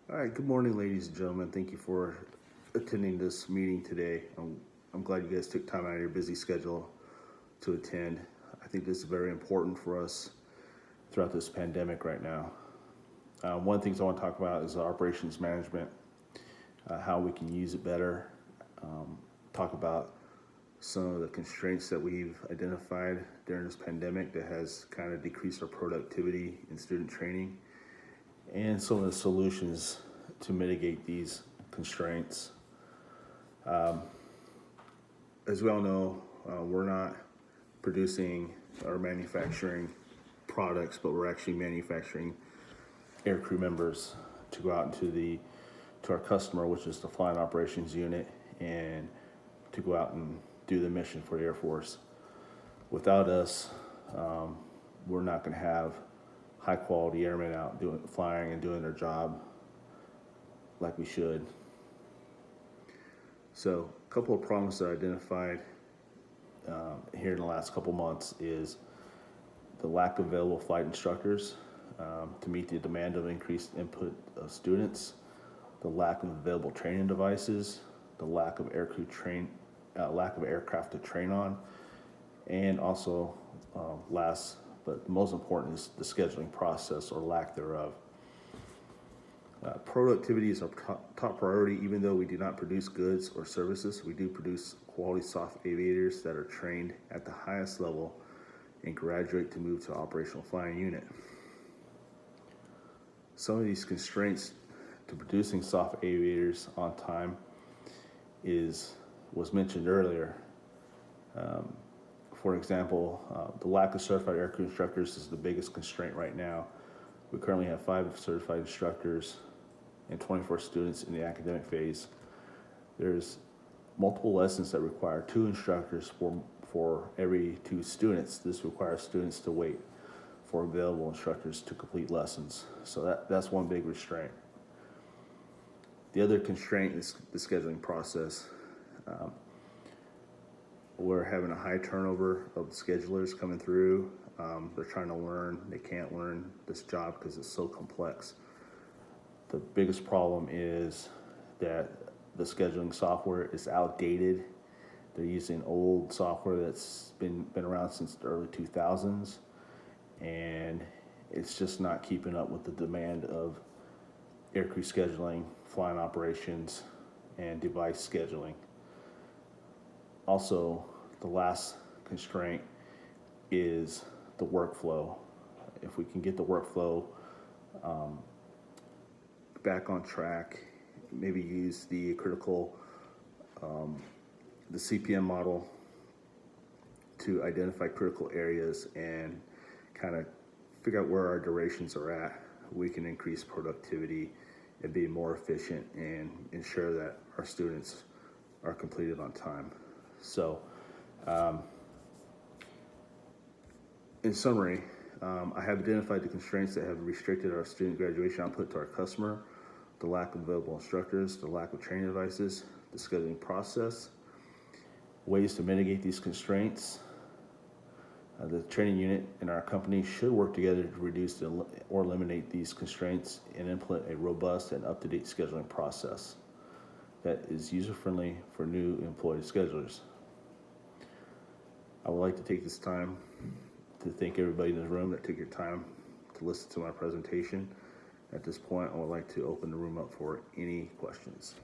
All right, good morning, ladies and gentlemen. Thank you for attending this meeting today. I'm glad you guys took time out of your busy schedule to attend. I think this is very important for us throughout this pandemic right now. One of the things I want to talk about is operations management, how we can use it better, talk about some of the constraints that we've identified during this pandemic that has kind of decreased our productivity in student training, and some of the solutions to mitigate these constraints. As we all know, we're not producing or manufacturing products, but we're actually manufacturing aircrew members to go out to our customer, which is the flying operations unit, and to go out and do the mission for the Air Force. Without us, we're not going to have high quality airmen out flying and doing their job like we should. So a couple of problems that I identified here in the last couple months is the lack of available flight instructors to meet the demand of increased input of students, the lack of available training devices, the lack of lack of aircraft to train on, and also last but most important is the scheduling process or lack thereof. Productivity is our top priority. Even though we do not produce goods or services, we do produce quality soft aviators that are trained at the highest level and graduate to move to operational flying unit. Some of these constraints to producing soft aviators on time was mentioned earlier. For example, the lack of certified aircrew instructors is the biggest constraint right now. We currently have 5 certified instructors and 24 students in the academic phase. There's multiple lessons that require 2 instructors for every 2 students. This requires students to wait for available instructors to complete lessons. So that's one big restraint. The other constraint is the scheduling process. We're having a high turnover of schedulers coming through. They're trying to learn. They can't learn this job because it's so complex. The biggest problem is that the scheduling software is outdated. They're using old software that's been around since the early 2000s, and it's just not keeping up with the demand of aircrew scheduling, flying operations, and device scheduling. Also, the last constraint is the workflow. If we can get the workflow back on track, maybe use the CPM model to identify critical areas and kind of figure out where our durations are at, we can increase productivity and be more efficient and ensure that our students are completed on time. So, in summary, I have identified the constraints that have restricted our student graduation output to our customer: the lack of available instructors, the lack of training devices, the scheduling process. Ways to mitigate these constraints: the training unit in our company should work together to reduce or eliminate these constraints and implement a robust and up-to-date scheduling process that is user-friendly for new employee schedulers. I would like to take this time to thank everybody in this room that took your time to listen to my presentation. At this point, I would like to open the room up for any questions.